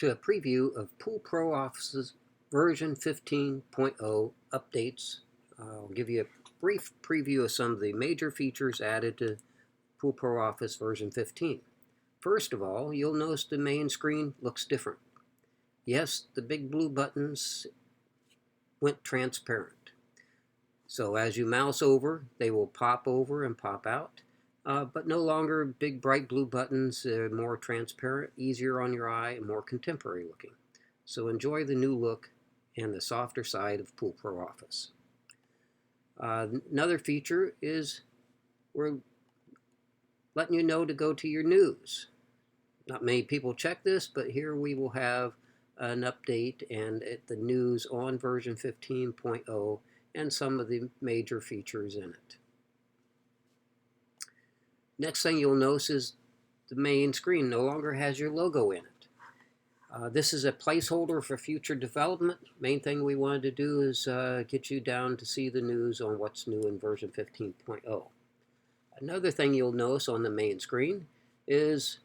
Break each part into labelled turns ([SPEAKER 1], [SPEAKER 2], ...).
[SPEAKER 1] to a preview of Pool Pro Office's version 15.0 updates. I'll give you a brief preview of some of the major features added to Pool Pro Office version 15. First of all, you'll notice the main screen looks different. Yes, the big blue buttons went transparent. So as you mouse over, they will pop over and pop out. But no longer big bright blue buttons, more transparent, easier on your eye, and more contemporary looking. So enjoy the new look and the softer side of Pool Pro Office. Another feature is we're letting you know to go to your news. Not many people check this, but here we will have an update and the news on version 15.0 and some of the major features in it. Next thing you'll notice is the main screen no longer has your logo in it. This is a placeholder for future development. Main thing we wanted to do is get you down to see the news on what's new in version 15.0. Another thing you'll notice on the main screen is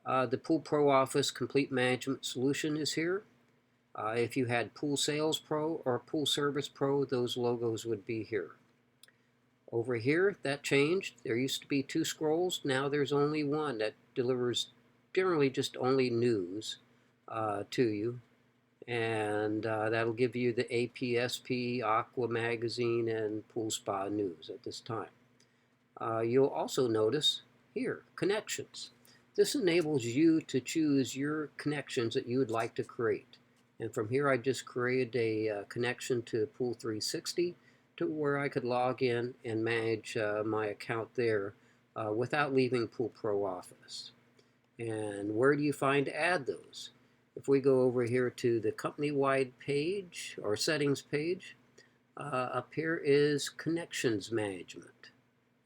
[SPEAKER 1] the Pool Pro Office Complete Management Solution is here. If you had Pool Sales Pro or Pool Service Pro, those logos would be here. Over here, that changed. There used to be 2 scrolls. Now there's only one that delivers generally just only news to you. And that'll give you the APSP, Aqua Magazine, and Pool Spa news at this time. You'll also notice here, connections. This enables you to choose your connections that you would like to create. And from here, I just created a connection to Pool 360 to where I could log in and manage my account there without leaving Pool Pro Office. And where do you find to add those? If we go over here to the company-wide page or settings page, up here is Connections Management.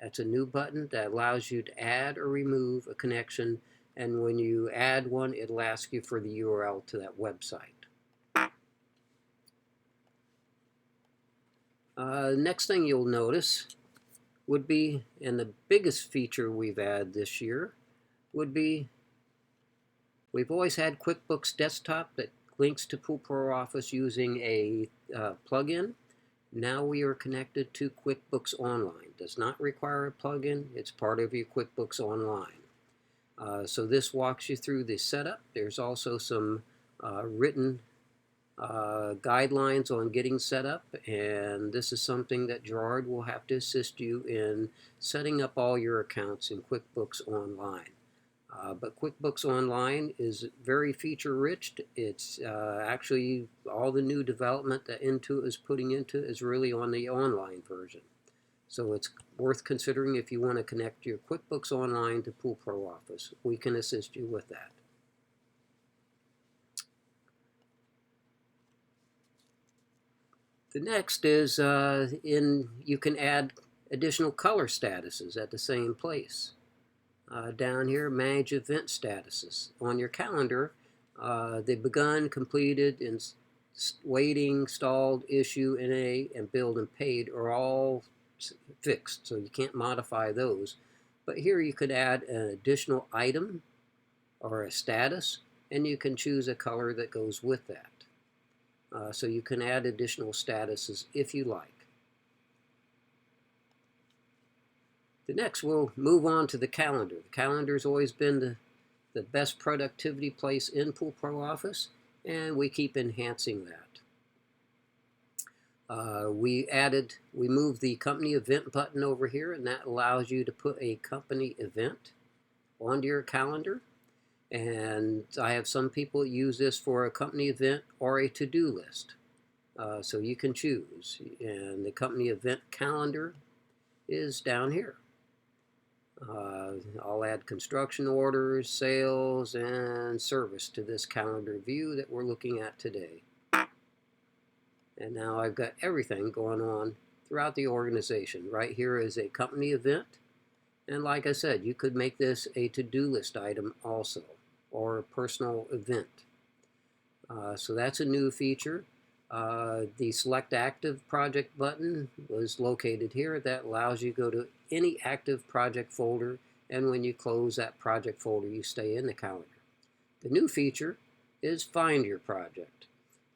[SPEAKER 1] That's a new button that allows you to add or remove a connection, and when you add one, it'll ask you for the URL to that website. Next thing you'll notice would be, and the biggest feature we've added this year, would be we've always had QuickBooks Desktop that links to Pool Pro Office using a plugin. Now we are connected to QuickBooks Online. Does not require a plugin. It's part of your QuickBooks Online. So this walks you through the setup. There's also some written guidelines on getting set up, and this is something that Gerard will have to assist you in setting up all your accounts in QuickBooks Online. But QuickBooks Online is very feature rich. It's actually all the new development that Intuit is putting into it is really on the online version. So it's worth considering if you want to connect your QuickBooks Online to Pool Pro Office. We can assist you with that. The next is you can add additional color statuses at the same place. Down here, manage event statuses. On your calendar, the begun, completed, and waiting, stalled, issue, NA, and billed and paid are all fixed, so you can't modify those. But here you could add an additional item or a status, and you can choose a color that goes with that. So you can add additional statuses if you like. The next, we'll move on to the calendar. The calendar's always been the best productivity place in Pool Pro Office, and we keep enhancing that. We moved the company event button over here, and that allows you to put a company event onto your calendar. And I have some people use this for a company event or a to-do list. So you can choose. And the company event calendar is down here. I'll add construction orders, sales, and service to this calendar view that we're looking at today. And now I've got everything going on throughout the organization. Right here is a company event. And like I said, you could make this a to-do list item also, or a personal event. So that's a new feature. The Select Active Project button was located here. That allows you to go to any active project folder, and when you close that project folder, you stay in the calendar. The new feature is find your project.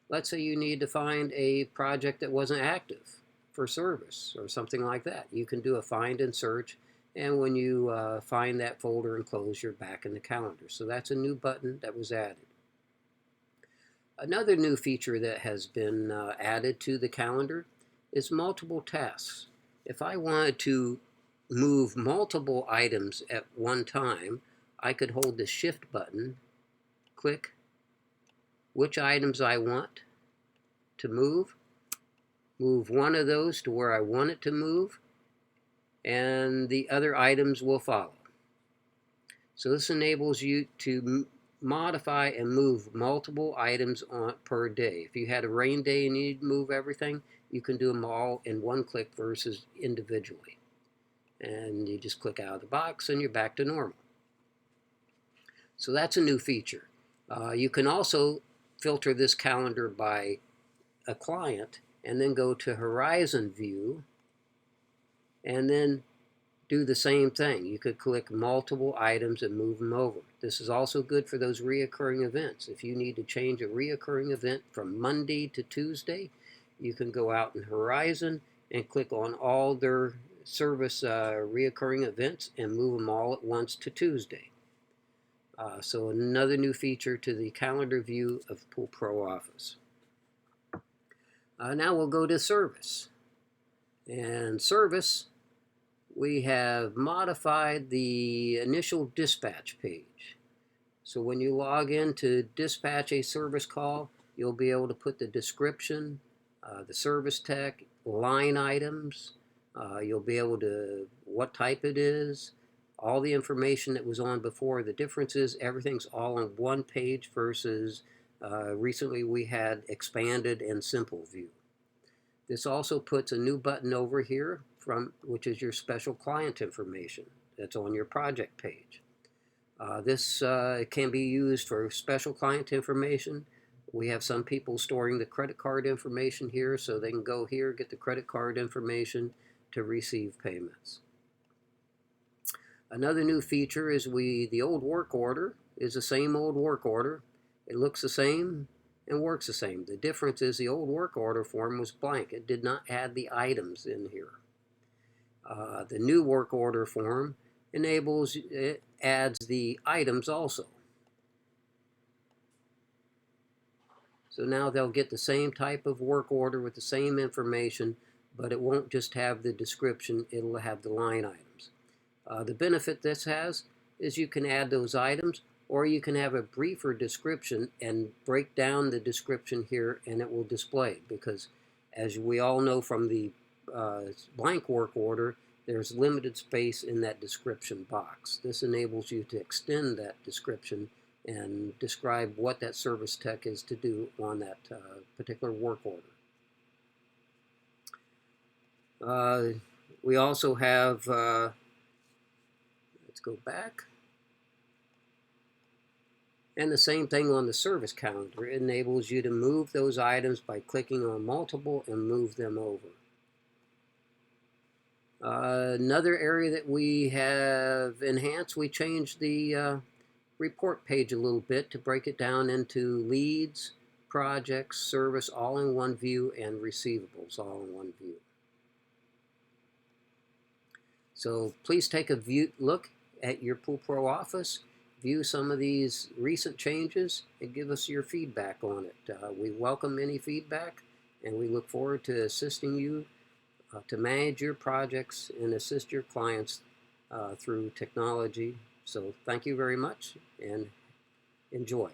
[SPEAKER 1] Let's say you need to find a project that wasn't active for service or something like that. You can do a find and search, and when you find that folder and close, you're back in the calendar. So that's a new button that was added. Another new feature that has been added to the calendar is multiple tasks. If I wanted to move multiple items at one time, I could hold the shift button, click which items I want to move one of those to where I want it to move, and the other items will follow. So this enables you to modify and move multiple items per day. If you had a rain day and you need to move everything, you can do them all in one click versus individually. And you just click out of the box and you're back to normal. So that's a new feature. You can also filter this calendar by a client and then go to Horizon View and then do the same thing. You could click multiple items and move them over. This is also good for those reoccurring events. If you need to change a reoccurring event from Monday to Tuesday, you can go out in Horizon and click on all their service reoccurring events and move them all at once to Tuesday. So another new feature to the calendar view of Pool Pro Office. Now we'll go to service. And service, we have modified the initial dispatch page. So when you log in to dispatch a service call, you'll be able to put the description, the service tech, line items. You'll be able to, what type it is, all the information that was on before. The difference is everything's all on one page versus recently we had expanded and simple view. This also puts a new button over here which is your special client information that's on your project page. This can be used for special client information. We have some people storing the credit card information here, so they can go here, get the credit card information to receive payments. Another new feature is the old work order is the same old work order. It looks the same and works the same. The difference is the old work order form was blank. It did not add the items in here. The new work order form it adds the items also. So now they'll get the same type of work order with the same information, but it won't just have the description, it'll have the line items. The benefit this has is you can add those items, or you can have a briefer description and break down the description here and it will display, because as we all know from the blank work order, there's limited space in that description box. This enables you to extend that description and describe what that service tech is to do on that particular work order. We also have, let's go back. And the same thing on the service calendar. It enables you to move those items by clicking on multiple and move them over. Another area that we have enhanced, we changed the report page a little bit to break it down into leads, projects, service, all in one view, and receivables, all in one view. So please take a look at your Pool Pro office, view some of these recent changes, and give us your feedback on it. We welcome any feedback, and we look forward to assisting you to manage your projects and assist your clients through technology. So thank you very much and enjoy.